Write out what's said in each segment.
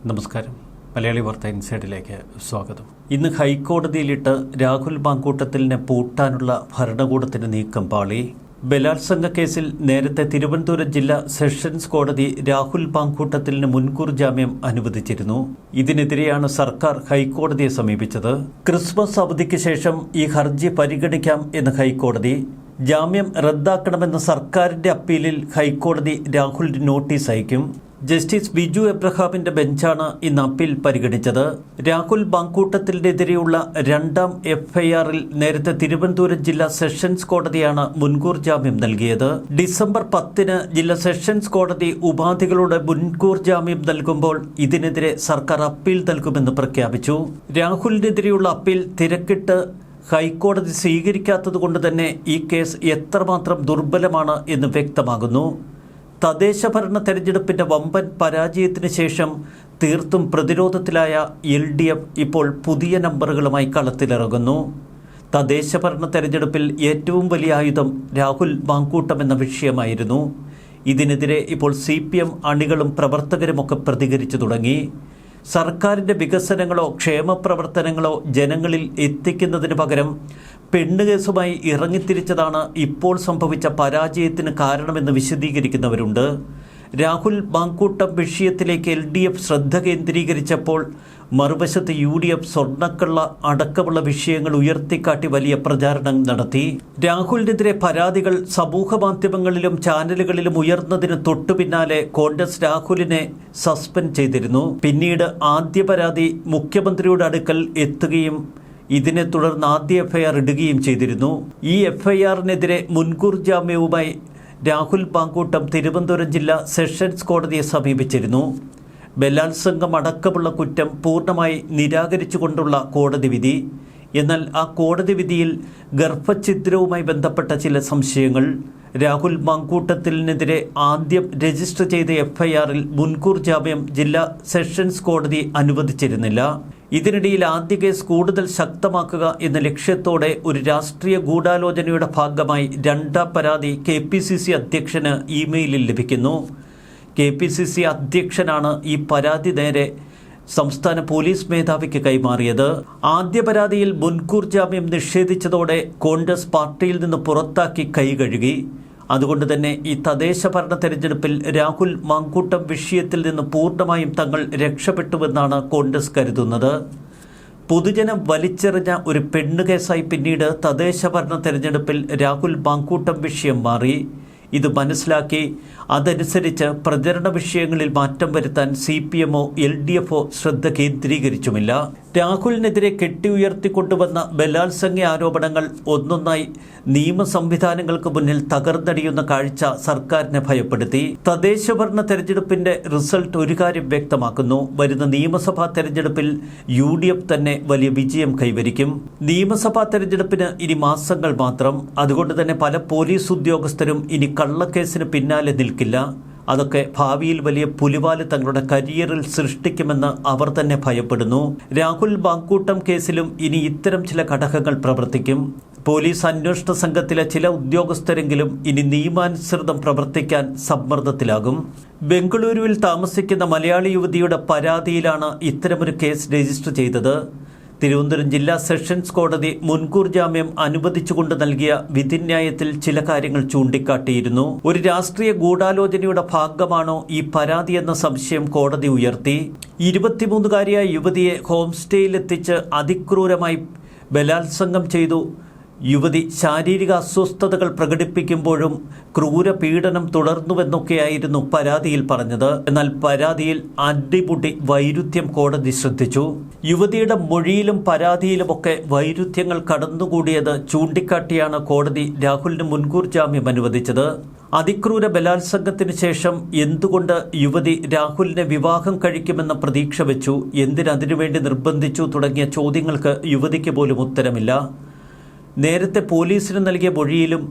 നമസ്കാരം. മലയാളി വാർത്ത ഇൻസൈഡിലേക്ക് സ്വാഗതം. ഇന്ന് ഹൈക്കോടതിയിലിട്ട് രാഹുൽ മാങ്കൂട്ടത്തിലിനെ പൂട്ടാനുള്ള ഭരണകൂടത്തിന്റെ നീക്കം പാളി. ബലാത്സംഗ കേസിൽ നേരത്തെ തിരുവനന്തപുരം ജില്ലാ സെഷൻസ് കോടതി രാഹുൽ മാങ്കൂട്ടത്തിലിന് മുൻകൂർ ജാമ്യം അനുവദിച്ചിരുന്നു. ഇതിനെതിരെയാണ് സർക്കാർ ഹൈക്കോടതിയെ സമീപിച്ചത്. ക്രിസ്മസ് അവധിക്ക് ശേഷം ഈ ഹർജി പരിഗണിക്കാം എന്ന് ഹൈക്കോടതി. ജാമ്യം റദ്ദാക്കണമെന്ന സർക്കാരിന്റെ അപ്പീലിൽ ഹൈക്കോടതി രാഹുലിന് നോട്ടീസ് അയക്കും. ജസ്റ്റിസ് ബിജു എബ്രഹാമിന്റെ ബെഞ്ചാണ് ഇന്ന് അപ്പീൽ പരിഗണിച്ചത്. രാഹുൽ മാങ്കൂട്ടത്തിനെതിരെയുള്ള രണ്ടാം എഫ്ഐആറിൽ നേരത്തെ തിരുവനന്തപുരം ജില്ലാ സെഷൻസ് കോടതിയാണ് മുൻകൂർ ജാമ്യം നൽകിയത്. ഡിസംബർ 10 ജില്ലാ സെഷൻസ് കോടതി ഉപാധികളുടെ മുൻകൂർ ജാമ്യം നൽകുമ്പോൾ ഇതിനെതിരെ സർക്കാർ അപ്പീൽ നൽകുമെന്ന് പ്രഖ്യാപിച്ചു. രാഹുലിനെതിരെയുള്ള അപ്പീൽ തിരക്കിട്ട് ഹൈക്കോടതി സ്വീകരിക്കാത്തതുകൊണ്ട് തന്നെ ഈ കേസ് എത്രമാത്രം ദുർബലമാണ് എന്ന് വ്യക്തമാകുന്നു. തദ്ദേശഭരണ തെരഞ്ഞെടുപ്പിന്റെ വമ്പൻ പരാജയത്തിന് ശേഷം തീർത്തും പ്രതിരോധത്തിലായ LDF ഇപ്പോൾ പുതിയ നമ്പറുകളുമായി കളത്തിലിറങ്ങുന്നു. തദ്ദേശഭരണ തെരഞ്ഞെടുപ്പിൽ ഏറ്റവും വലിയ ആയുധം രാഹുൽ മാങ്കൂട്ടം എന്ന വിഷയമായിരുന്നു. ഇതിനെതിരെ ഇപ്പോൾ CPM അണികളും പ്രവർത്തകരുമൊക്കെ പ്രതികരിച്ചു തുടങ്ങി. സർക്കാരിൻ്റെ വികസനങ്ങളോ ക്ഷേമപ്രവർത്തനങ്ങളോ ജനങ്ങളിൽ എത്തിക്കുന്നതിന് പകരം പെണ്ണുകേസുമായി ഇറങ്ങിത്തിരിച്ചതാണ് ഇപ്പോൾ സംഭവിച്ച പരാജയത്തിന് കാരണമെന്ന് വിശദീകരിക്കുന്നവരുണ്ട്. രാഹുൽ മാങ്കൂട്ടം വിഷയത്തിലേക്ക് LDF ശ്രദ്ധ കേന്ദ്രീകരിച്ചപ്പോൾ മറുവശത്ത് UDF സ്വർണ്ണക്കള്ള അടക്കമുള്ള വിഷയങ്ങൾ ഉയർത്തിക്കാട്ടി വലിയ പ്രചാരണം നടത്തി. രാഹുലിനെതിരെ പരാതികൾ സമൂഹ മാധ്യമങ്ങളിലും ചാനലുകളിലും ഉയർന്നതിന് തൊട്ടു പിന്നാലെ കോൺഗ്രസ് രാഹുലിനെ സസ്പെൻഡ് ചെയ്തിരുന്നു. പിന്നീട് ആദ്യ പരാതി മുഖ്യമന്ത്രിയുടെ അടുക്കൽ എത്തുകയും ഇതിനെ തുടർന്ന് ആദ്യ FIR ഇടുകയും ചെയ്തിരുന്നു. ഈ FIRനെതിരെ മുൻകൂർ ജാമ്യവുമായി രാഹുൽ മാങ്കൂട്ടം തിരുവനന്തപുരം ജില്ലാ സെഷൻസ് കോടതിയെ സമീപിച്ചിരുന്നു. ബലാത്സംഗം അടക്കമുള്ള കുറ്റം പൂർണ്ണമായി നിരാകരിച്ചുകൊണ്ടുള്ള കോടതി വിധി. എന്നാൽ ആ കോടതി വിധിയിൽ ഗർഭഛിദ്രവുമായി ബന്ധപ്പെട്ട ചില സംശയങ്ങൾ. രാഹുൽ മാങ്കൂട്ടത്തിനെതിരെ ആദ്യം രജിസ്റ്റർ ചെയ്ത FIRൽ മുൻകൂർ ജാമ്യം ജില്ലാ സെഷൻസ് കോടതി അനുവദിച്ചിരുന്നില്ല. ഇതിനിടയിൽ ആദ്യ കേസ് കൂടുതൽ ശക്തമാക്കുക എന്ന ലക്ഷ്യത്തോടെ ഒരു രാഷ്ട്രീയ ഗൂഢാലോചനയുടെ ഭാഗമായി രണ്ടാം പരാതി KPCC അധ്യക്ഷന് ഇമെയിലിൽ ലഭിക്കുന്നു. KPCC അധ്യക്ഷനാണ് ഈ പരാതി നേരെ സംസ്ഥാന പോലീസ് മേധാവിക്ക് കൈമാറിയത്. ആദ്യ പരാതിയിൽ മുൻകൂർ ജാമ്യം നിഷേധിച്ചതോടെ കോൺഗ്രസ് പാർട്ടിയിൽ നിന്ന് പുറത്താക്കി കൈകഴുകി. അതുകൊണ്ട് തന്നെ ഈ തദ്ദേശഭരണ തെരഞ്ഞെടുപ്പിൽ രാഹുൽ മാങ്കൂട്ടം വിഷയത്തിൽ നിന്ന് പൂർണ്ണമായും തങ്ങൾ രക്ഷപ്പെട്ടുവെന്നാണ് കോൺഗ്രസ് കരുതുന്നത്. പൊതുജനം വലിച്ചെറിഞ്ഞ ഒരു പെണ്ണുകേസായി പിന്നീട് തദ്ദേശഭരണ തെരഞ്ഞെടുപ്പിൽ രാഹുൽ മാങ്കൂട്ടം വിഷയം മാറി. ഇത് മനസ്സിലാക്കി അതനുസരിച്ച് പ്രചരണ വിഷയങ്ങളിൽ മാറ്റം വരുത്താൻ CPMോ LDFോ ശ്രദ്ധ കേന്ദ്രീകരിച്ചുമില്ല. രാഹുലിനെതിരെ കെട്ടിയുയർത്തിക്കൊണ്ടുവന്ന ബലാത്സംഗ ആരോപണങ്ങൾ ഒന്നൊന്നായി നിയമ സംവിധാനങ്ങൾക്ക് മുന്നിൽ തകർന്നടിയുന്ന കാഴ്ച സർക്കാരിനെ ഭയപ്പെടുത്തി. തദ്ദേശഭരണ തെരഞ്ഞെടുപ്പിന്റെ റിസൾട്ട് ഒരു കാര്യം വ്യക്തമാക്കുന്നു. വരുന്ന നിയമസഭാ തെരഞ്ഞെടുപ്പിൽ UDF തന്നെ വലിയ വിജയം കൈവരിക്കും. നിയമസഭാ തെരഞ്ഞെടുപ്പിന് ഇനി മാസങ്ങൾ മാത്രം. അതുകൊണ്ട് തന്നെ പല പോലീസ് ഉദ്യോഗസ്ഥരും ഇനി കള്ളക്കേസിന് പിന്നാലെ നിൽക്കില്ല. അതൊക്കെ ഭാവിയിൽ വലിയ പുലിവാല് തങ്ങളുടെ കരിയറിൽ സൃഷ്ടിക്കുമെന്ന് അവർ തന്നെ ഭയപ്പെടുന്നു. രാഹുൽ മാങ്കൂട്ടം കേസിലും ഇനി ഇത്തരം ചില ഘടകങ്ങൾ പ്രവർത്തിക്കും. പോലീസ് അന്വേഷണ സംഘത്തിലെ ചില ഉദ്യോഗസ്ഥരെങ്കിലും ഇനി നിയമാനുസൃതം പ്രവർത്തിക്കാൻ സമ്മർദ്ദത്തിലാകും. ബംഗളൂരുവിൽ താമസിക്കുന്ന മലയാളി യുവതിയുടെ പരാതിയിലാണ് ഇത്തരമൊരു കേസ് രജിസ്റ്റർ ചെയ്തത്. തിരുവനന്തപുരം ജില്ലാ സെഷൻസ് കോടതി മുൻകൂർ ജാമ്യം അനുവദിച്ചുകൊണ്ട് നൽകിയ വിധിന്യായത്തിൽ ചില കാര്യങ്ങൾ ചൂണ്ടിക്കാട്ടിയിരുന്നു. ഒരു രാഷ്ട്രീയ ഗൂഢാലോചനയുടെ ഭാഗമാണോ ഈ പരാതി എന്ന സംശയം കോടതി ഉയർത്തി. 23-കാരിയായ യുവതിയെ ഹോം സ്റ്റേയിലെത്തിച്ച് അതിക്രൂരമായി ബലാത്സംഗം ചെയ്തു. യുവതി ശാരീരിക അസ്വസ്ഥതകൾ പ്രകടിപ്പിക്കുമ്പോഴും ക്രൂരപീഡനം തുടർന്നുവെന്നൊക്കെയായിരുന്നു പരാതിയിൽ പറഞ്ഞത്. എന്നാൽ പരാതിയിൽ അടിമുടി വൈരുദ്ധ്യം കോടതി ശ്രദ്ധിച്ചു. യുവതിയുടെ മൊഴിയിലും പരാതിയിലുമൊക്കെ വൈരുദ്ധ്യങ്ങൾ കടന്നുകൂടിയത് ചൂണ്ടിക്കാട്ടിയാണ് കോടതി രാഹുലിന് മുൻകൂർ ജാമ്യം അനുവദിച്ചത്. അതിക്രൂര ബലാത്സംഗത്തിന് ശേഷം എന്തുകൊണ്ട് യുവതി രാഹുലിനെ വിവാഹം കഴിക്കുമെന്ന പ്രതീക്ഷ വെച്ചു, എന്തിനതിനുവേണ്ടി നിർബന്ധിച്ചു തുടങ്ങിയ ചോദ്യങ്ങൾക്ക് യുവതിക്ക് പോലും ഉത്തരമില്ല. നേരത്തെ പോലീസിന് നൽകിയ മൊഴിയിലും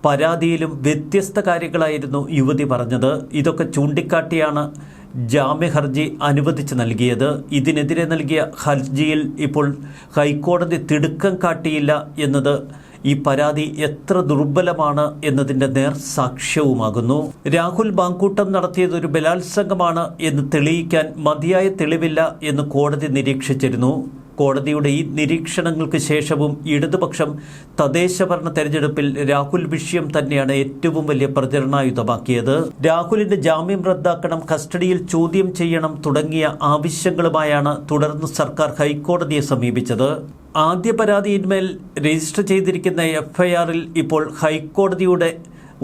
പരാതിയിലും വ്യത്യസ്ത കാര്യങ്ങളായിരുന്നു യുവതി പറഞ്ഞത്. ഇതൊക്കെ ചൂണ്ടിക്കാട്ടിയാണ് ജാമ്യ ഹർജി അനുവദിച്ച് നൽകിയത്. ഇതിനെതിരെ നൽകിയ ഹർജിയിൽ ഇപ്പോൾ ഹൈക്കോടതി തിടുക്കം കാട്ടിയില്ല എന്നത് ഈ പരാതി എത്ര ദുർബലമാണ് എന്നതിൻ്റെ നേർസാക്ഷ്യവുമാകുന്നു. രാഹുൽ മാങ്കൂട്ടം നടത്തിയത് ഒരു ബലാത്സംഗമാണ് എന്ന് തെളിയിക്കാൻ മതിയായ തെളിവില്ല എന്ന് കോടതി നിരീക്ഷിച്ചിരുന്നു. കോടതിയുടെ ഈ നിരീക്ഷണങ്ങൾക്ക് ശേഷവും ഇടതുപക്ഷം തദ്ദേശഭരണ തെരഞ്ഞെടുപ്പിൽ രാഹുൽ വിഷയം തന്നെയാണ് ഏറ്റവും വലിയ പ്രചരണായുധമാക്കിയത്. രാഹുലിന്റെ ജാമ്യം റദ്ദാക്കണം, കസ്റ്റഡിയിൽ ചോദ്യം ചെയ്യണം തുടങ്ങിയ ആവശ്യങ്ങളുമായാണ് തുടർന്ന് സർക്കാർ ഹൈക്കോടതിയെ സമീപിച്ചത്. ആദ്യ പരാതിയിന്മേൽ രജിസ്റ്റർ ചെയ്തിരിക്കുന്ന എഫ്ഐആറിൽ ഇപ്പോൾ ഹൈക്കോടതിയുടെ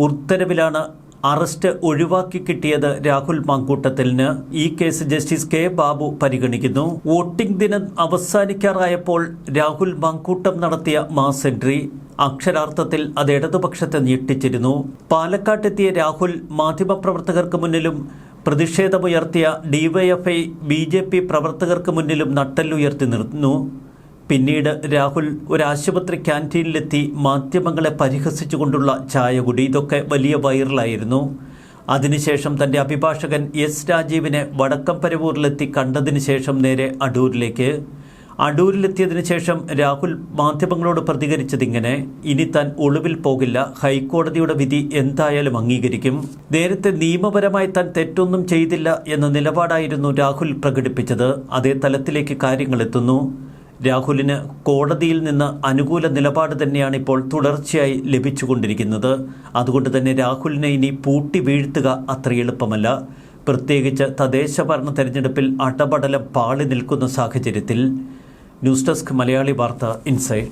ഉത്തരവിലാണ് അറസ്റ്റ് ഒഴിവാക്കി കിട്ടിയത് രാഹുൽ മാങ്കൂട്ടത്തിന്. ഈ കേസ് ജസ്റ്റിസ് കെ ബാബു പരിഗണിക്കുന്നു. വോട്ടിംഗ് ദിനം അവസാനിക്കാറായപ്പോൾ രാഹുൽ മാങ്കൂട്ടം നടത്തിയ മാസ് എൻട്രി അക്ഷരാർത്ഥത്തിൽ അത് ഇടതുപക്ഷത്തെ ഞെട്ടിച്ചിരുന്നു. പാലക്കാട്ടെത്തിയ രാഹുൽ മാധ്യമപ്രവർത്തകർക്ക് മുന്നിലും പ്രതിഷേധമുയർത്തിയ ഡിവൈഎഫ്ഐ BJP പ്രവർത്തകർക്ക് മുന്നിലും നട്ടെല്ലുയർത്തി നിർത്തുന്നു. പിന്നീട് രാഹുൽ ഒരു ആശുപത്രി ക്യാൻറ്റീനിലെത്തി മാധ്യമങ്ങളെ പരിഹസിച്ചുകൊണ്ടുള്ള ചായകുടി, ഇതൊക്കെ വലിയ വൈറലായിരുന്നു. അതിനുശേഷം തൻ്റെ അഭിഭാഷകൻ എസ് രാജീവിനെ വടക്കംപരവൂരിലെത്തി കണ്ടതിന് ശേഷം നേരെ അടൂരിലെത്തിയതിനു ശേഷം രാഹുൽ മാധ്യമങ്ങളോട് പ്രതികരിച്ചതിങ്ങനെ: ഇനി താൻ ഒളിവിൽ പോകില്ല, ഹൈക്കോടതിയുടെ വിധി എന്തായാലും അംഗീകരിക്കും. നേരത്തെ നിയമപരമായി താൻ തെറ്റൊന്നും ചെയ്തില്ല എന്ന നിലപാടായിരുന്നു രാഹുൽ പ്രകടിപ്പിച്ചത്. അതേ തലത്തിലേക്ക് കാര്യങ്ങൾ എത്തുന്നു. രാഹുലിന് കോടതിയിൽ നിന്ന് അനുകൂല നിലപാട് തന്നെയാണ് ഇപ്പോൾ തുടർച്ചയായി ലഭിച്ചുകൊണ്ടിരിക്കുന്നത്. അതുകൊണ്ട് തന്നെ രാഹുലിനെ ഇനി പൂട്ടി വീഴ്ത്തുക അത്ര എളുപ്പമല്ല. പ്രത്യേകിച്ച് തദ്ദേശഭരണ തെരഞ്ഞെടുപ്പിൽ അടപടലം പാളി നിൽക്കുന്ന സാഹചര്യത്തിൽ. ന്യൂസ് ഡെസ്ക് മലയാളി വാർത്ത ഇൻസൈഡ്.